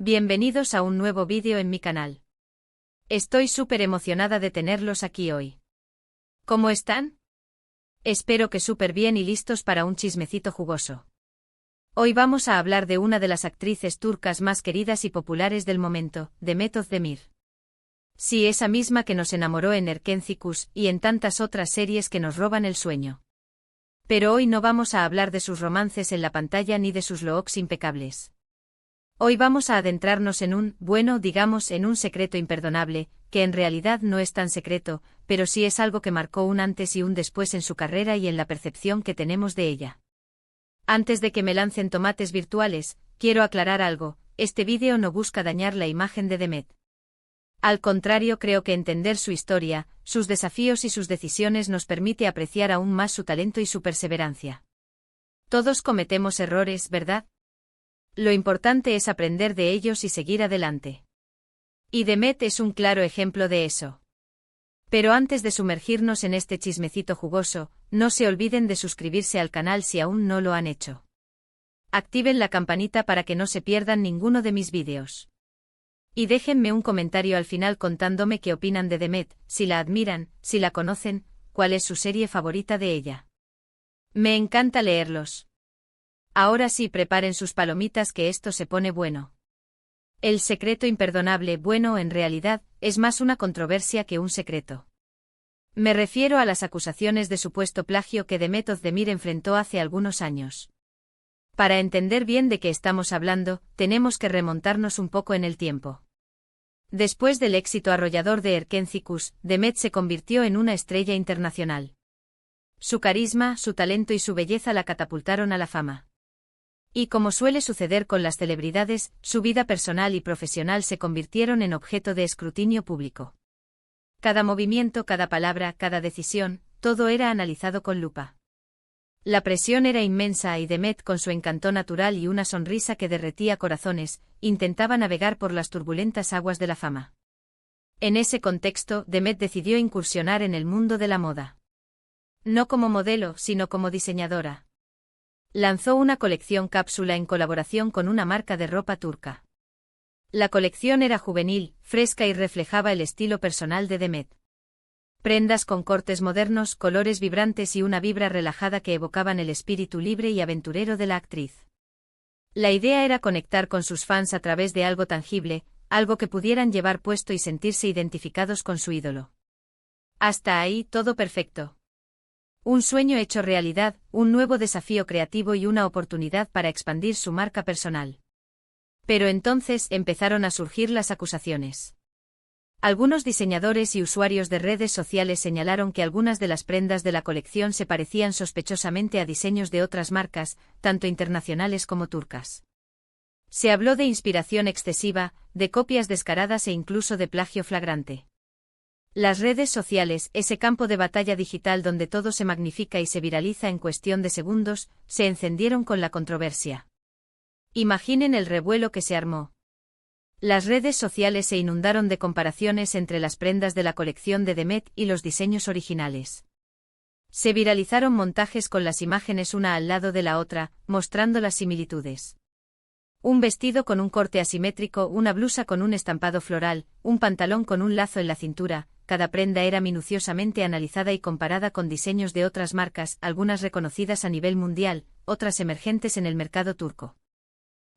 Bienvenidos a un nuevo vídeo en mi canal. Estoy súper emocionada de tenerlos aquí hoy. ¿Cómo están? Espero que súper bien y listos para un chismecito jugoso. Hoy vamos a hablar de una de las actrices turcas más queridas y populares del momento, Demet Özdemir. Sí, esa misma que nos enamoró en Erkenci y en tantas otras series que nos roban el sueño. Pero hoy no vamos a hablar de sus romances en la pantalla ni de sus looks impecables. Hoy vamos a adentrarnos en un secreto imperdonable, que en realidad no es tan secreto, pero sí es algo que marcó un antes y un después en su carrera y en la percepción que tenemos de ella. Antes de que me lancen tomates virtuales, quiero aclarar algo, este vídeo no busca dañar la imagen de Demet. Al contrario, creo que entender su historia, sus desafíos y sus decisiones nos permite apreciar aún más su talento y su perseverancia. Todos cometemos errores, ¿verdad? Lo importante es aprender de ellos y seguir adelante. Y Demet es un claro ejemplo de eso. Pero antes de sumergirnos en este chismecito jugoso, no se olviden de suscribirse al canal si aún no lo han hecho. Activen la campanita para que no se pierdan ninguno de mis vídeos. Y déjenme un comentario al final contándome qué opinan de Demet, si la admiran, si la conocen, cuál es su serie favorita de ella. Me encanta leerlos. Ahora sí, preparen sus palomitas que esto se pone bueno. El secreto imperdonable, bueno, en realidad, es más una controversia que un secreto. Me refiero a las acusaciones de supuesto plagio que Demet Özdemir enfrentó hace algunos años. Para entender bien de qué estamos hablando, tenemos que remontarnos un poco en el tiempo. Después del éxito arrollador de Erkenci, Demet se convirtió en una estrella internacional. Su carisma, su talento y su belleza la catapultaron a la fama. Y como suele suceder con las celebridades, su vida personal y profesional se convirtieron en objeto de escrutinio público. Cada movimiento, cada palabra, cada decisión, todo era analizado con lupa. La presión era inmensa y Demet, con su encanto natural y una sonrisa que derretía corazones, intentaba navegar por las turbulentas aguas de la fama. En ese contexto, Demet decidió incursionar en el mundo de la moda. No como modelo, sino como diseñadora. Lanzó una colección cápsula en colaboración con una marca de ropa turca. La colección era juvenil, fresca y reflejaba el estilo personal de Demet. Prendas con cortes modernos, colores vibrantes y una vibra relajada que evocaban el espíritu libre y aventurero de la actriz. La idea era conectar con sus fans a través de algo tangible, algo que pudieran llevar puesto y sentirse identificados con su ídolo. Hasta ahí, todo perfecto. Un sueño hecho realidad, un nuevo desafío creativo y una oportunidad para expandir su marca personal. Pero entonces empezaron a surgir las acusaciones. Algunos diseñadores y usuarios de redes sociales señalaron que algunas de las prendas de la colección se parecían sospechosamente a diseños de otras marcas, tanto internacionales como turcas. Se habló de inspiración excesiva, de copias descaradas e incluso de plagio flagrante. Las redes sociales, ese campo de batalla digital donde todo se magnifica y se viraliza en cuestión de segundos, se encendieron con la controversia. Imaginen el revuelo que se armó. Las redes sociales se inundaron de comparaciones entre las prendas de la colección de Demet y los diseños originales. Se viralizaron montajes con las imágenes una al lado de la otra, mostrando las similitudes. Un vestido con un corte asimétrico, una blusa con un estampado floral, un pantalón con un lazo en la cintura. Cada prenda era minuciosamente analizada y comparada con diseños de otras marcas, algunas reconocidas a nivel mundial, otras emergentes en el mercado turco.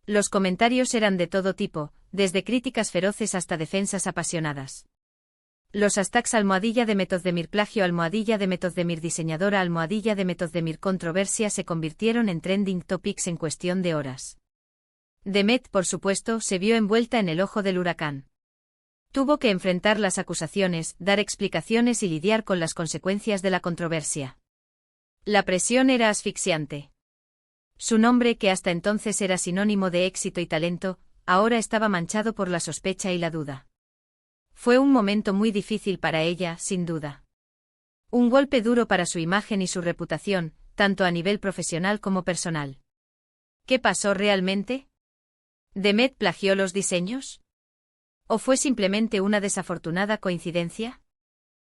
Los comentarios eran de todo tipo, desde críticas feroces hasta defensas apasionadas. Los hashtags #Demet Özdemir plagio, #Demet Özdemir diseñadora, #Demet Özdemir controversia se convirtieron en trending topics en cuestión de horas. Demet, por supuesto, se vio envuelta en el ojo del huracán. Tuvo que enfrentar las acusaciones, dar explicaciones y lidiar con las consecuencias de la controversia. La presión era asfixiante. Su nombre, que hasta entonces era sinónimo de éxito y talento, ahora estaba manchado por la sospecha y la duda. Fue un momento muy difícil para ella, sin duda. Un golpe duro para su imagen y su reputación, tanto a nivel profesional como personal. ¿Qué pasó realmente? ¿Demet plagió los diseños? ¿O fue simplemente una desafortunada coincidencia?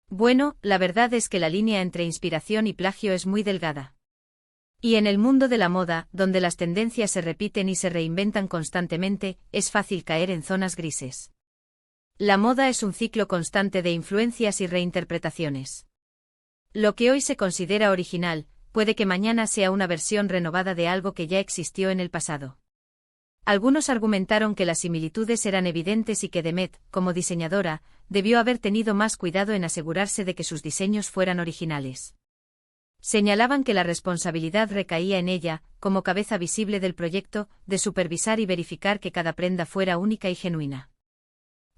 Bueno, la verdad es que la línea entre inspiración y plagio es muy delgada. Y en el mundo de la moda, donde las tendencias se repiten y se reinventan constantemente, es fácil caer en zonas grises. La moda es un ciclo constante de influencias y reinterpretaciones. Lo que hoy se considera original, puede que mañana sea una versión renovada de algo que ya existió en el pasado. Algunos argumentaron que las similitudes eran evidentes y que Demet, como diseñadora, debió haber tenido más cuidado en asegurarse de que sus diseños fueran originales. Señalaban que la responsabilidad recaía en ella, como cabeza visible del proyecto, de supervisar y verificar que cada prenda fuera única y genuina.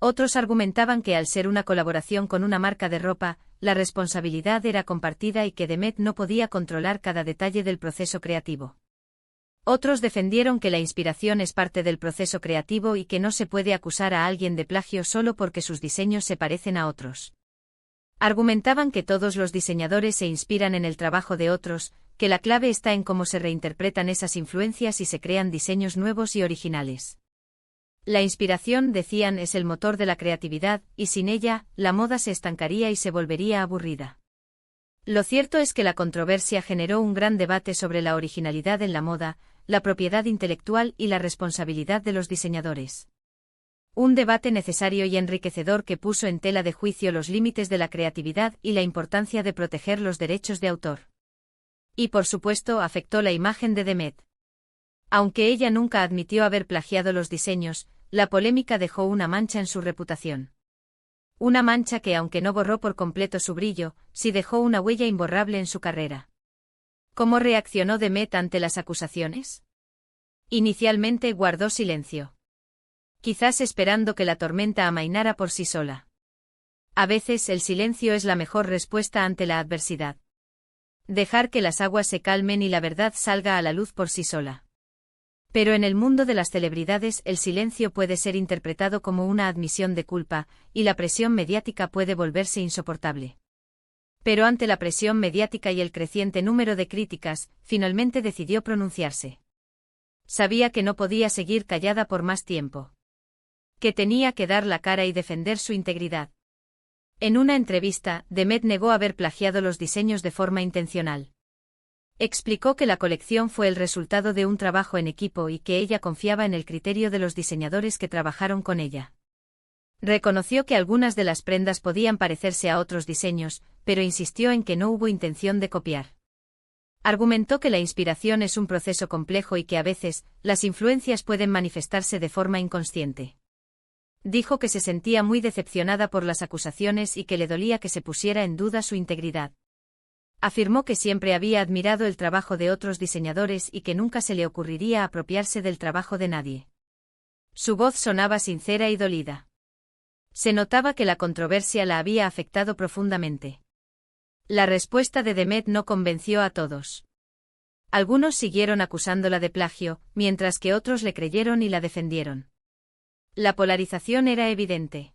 Otros argumentaban que al ser una colaboración con una marca de ropa, la responsabilidad era compartida y que Demet no podía controlar cada detalle del proceso creativo. Otros defendieron que la inspiración es parte del proceso creativo y que no se puede acusar a alguien de plagio solo porque sus diseños se parecen a otros. Argumentaban que todos los diseñadores se inspiran en el trabajo de otros, que la clave está en cómo se reinterpretan esas influencias y se crean diseños nuevos y originales. La inspiración, decían, es el motor de la creatividad, y sin ella, la moda se estancaría y se volvería aburrida. Lo cierto es que la controversia generó un gran debate sobre la originalidad en la moda, la propiedad intelectual y la responsabilidad de los diseñadores. Un debate necesario y enriquecedor que puso en tela de juicio los límites de la creatividad y la importancia de proteger los derechos de autor. Y por supuesto afectó la imagen de Demet. Aunque ella nunca admitió haber plagiado los diseños, la polémica dejó una mancha en su reputación. Una mancha que, aunque no borró por completo su brillo, sí dejó una huella imborrable en su carrera. ¿Cómo reaccionó Demet ante las acusaciones? Inicialmente guardó silencio. Quizás esperando que la tormenta amainara por sí sola. A veces el silencio es la mejor respuesta ante la adversidad. Dejar que las aguas se calmen y la verdad salga a la luz por sí sola. Pero en el mundo de las celebridades el silencio puede ser interpretado como una admisión de culpa, y la presión mediática puede volverse insoportable. Pero ante la presión mediática y el creciente número de críticas, finalmente decidió pronunciarse. Sabía que no podía seguir callada por más tiempo. Que tenía que dar la cara y defender su integridad. En una entrevista, Demet negó haber plagiado los diseños de forma intencional. Explicó que la colección fue el resultado de un trabajo en equipo y que ella confiaba en el criterio de los diseñadores que trabajaron con ella. Reconoció que algunas de las prendas podían parecerse a otros diseños, pero insistió en que no hubo intención de copiar. Argumentó que la inspiración es un proceso complejo y que a veces, las influencias pueden manifestarse de forma inconsciente. Dijo que se sentía muy decepcionada por las acusaciones y que le dolía que se pusiera en duda su integridad. Afirmó que siempre había admirado el trabajo de otros diseñadores y que nunca se le ocurriría apropiarse del trabajo de nadie. Su voz sonaba sincera y dolida. Se notaba que la controversia la había afectado profundamente. La respuesta de Demet no convenció a todos. Algunos siguieron acusándola de plagio, mientras que otros le creyeron y la defendieron. La polarización era evidente.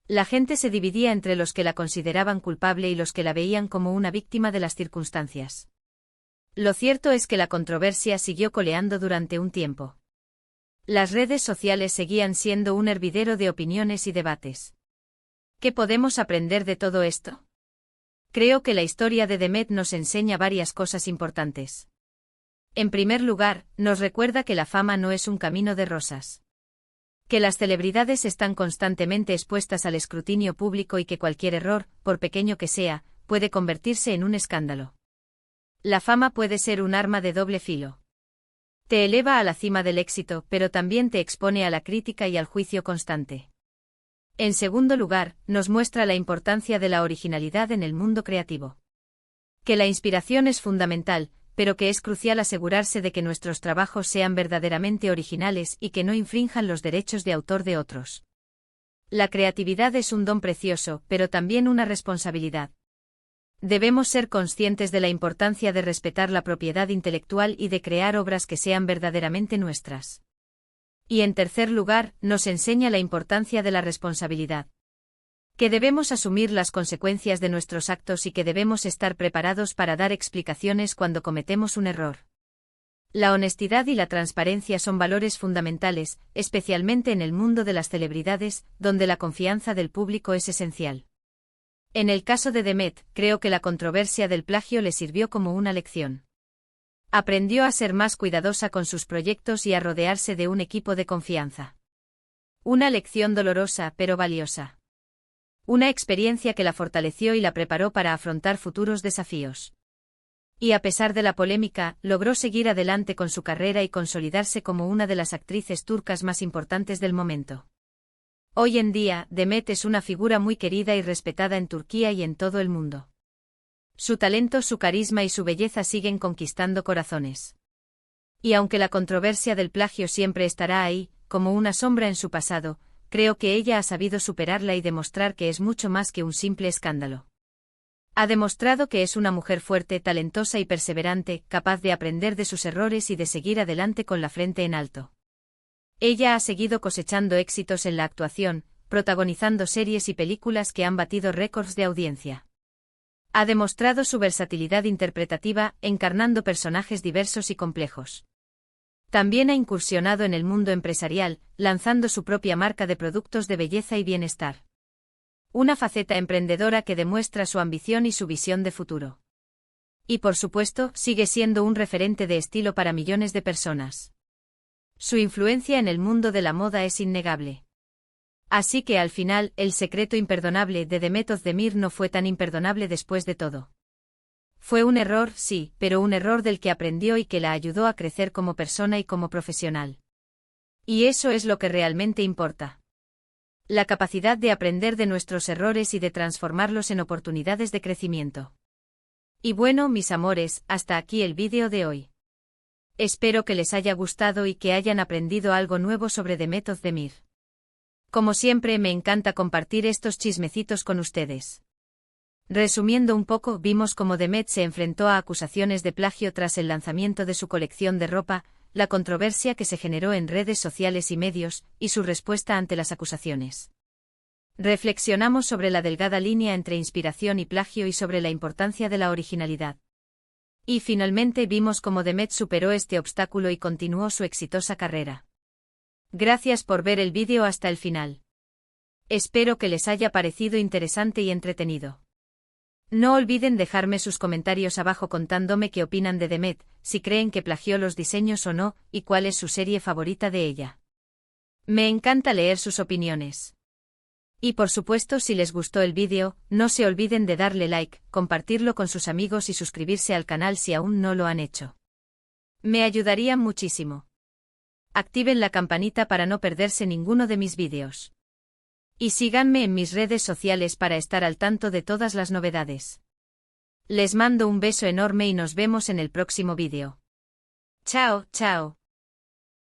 La gente se dividía entre los que la consideraban culpable y los que la veían como una víctima de las circunstancias. Lo cierto es que la controversia siguió coleando durante un tiempo. Las redes sociales seguían siendo un hervidero de opiniones y debates. ¿Qué podemos aprender de todo esto? Creo que la historia de Demet nos enseña varias cosas importantes. En primer lugar, nos recuerda que la fama no es un camino de rosas. Que las celebridades están constantemente expuestas al escrutinio público y que cualquier error, por pequeño que sea, puede convertirse en un escándalo. La fama puede ser un arma de doble filo. Te eleva a la cima del éxito, pero también te expone a la crítica y al juicio constante. En segundo lugar, nos muestra la importancia de la originalidad en el mundo creativo. Que la inspiración es fundamental, pero que es crucial asegurarse de que nuestros trabajos sean verdaderamente originales y que no infrinjan los derechos de autor de otros. La creatividad es un don precioso, pero también una responsabilidad. Debemos ser conscientes de la importancia de respetar la propiedad intelectual y de crear obras que sean verdaderamente nuestras. Y en tercer lugar, nos enseña la importancia de la responsabilidad. Que debemos asumir las consecuencias de nuestros actos y que debemos estar preparados para dar explicaciones cuando cometemos un error. La honestidad y la transparencia son valores fundamentales, especialmente en el mundo de las celebridades, donde la confianza del público es esencial. En el caso de Demet, creo que la controversia del plagio le sirvió como una lección. Aprendió a ser más cuidadosa con sus proyectos y a rodearse de un equipo de confianza. Una lección dolorosa pero valiosa. Una experiencia que la fortaleció y la preparó para afrontar futuros desafíos. Y a pesar de la polémica, logró seguir adelante con su carrera y consolidarse como una de las actrices turcas más importantes del momento. Hoy en día, Demet es una figura muy querida y respetada en Turquía y en todo el mundo. Su talento, su carisma y su belleza siguen conquistando corazones. Y aunque la controversia del plagio siempre estará ahí, como una sombra en su pasado, creo que ella ha sabido superarla y demostrar que es mucho más que un simple escándalo. Ha demostrado que es una mujer fuerte, talentosa y perseverante, capaz de aprender de sus errores y de seguir adelante con la frente en alto. Ella ha seguido cosechando éxitos en la actuación, protagonizando series y películas que han batido récords de audiencia. Ha demostrado su versatilidad interpretativa, encarnando personajes diversos y complejos. También ha incursionado en el mundo empresarial, lanzando su propia marca de productos de belleza y bienestar. Una faceta emprendedora que demuestra su ambición y su visión de futuro. Y por supuesto, sigue siendo un referente de estilo para millones de personas. Su influencia en el mundo de la moda es innegable. Así que al final, el secreto imperdonable de Demet Özdemir no fue tan imperdonable después de todo. Fue un error, sí, pero un error del que aprendió y que la ayudó a crecer como persona y como profesional. Y eso es lo que realmente importa. La capacidad de aprender de nuestros errores y de transformarlos en oportunidades de crecimiento. Y bueno, mis amores, hasta aquí el vídeo de hoy. Espero que les haya gustado y que hayan aprendido algo nuevo sobre Demet Özdemir. Como siempre, me encanta compartir estos chismecitos con ustedes. Resumiendo un poco, vimos cómo Demet se enfrentó a acusaciones de plagio tras el lanzamiento de su colección de ropa, la controversia que se generó en redes sociales y medios, y su respuesta ante las acusaciones. Reflexionamos sobre la delgada línea entre inspiración y plagio y sobre la importancia de la originalidad. Y finalmente vimos cómo Demet superó este obstáculo y continuó su exitosa carrera. Gracias por ver el vídeo hasta el final. Espero que les haya parecido interesante y entretenido. No olviden dejarme sus comentarios abajo contándome qué opinan de Demet, si creen que plagió los diseños o no, y cuál es su serie favorita de ella. Me encanta leer sus opiniones. Y por supuesto, si les gustó el vídeo, no se olviden de darle like, compartirlo con sus amigos y suscribirse al canal si aún no lo han hecho. Me ayudarían muchísimo. Activen la campanita para no perderse ninguno de mis vídeos. Y síganme en mis redes sociales para estar al tanto de todas las novedades. Les mando un beso enorme y nos vemos en el próximo vídeo. Chao, chao.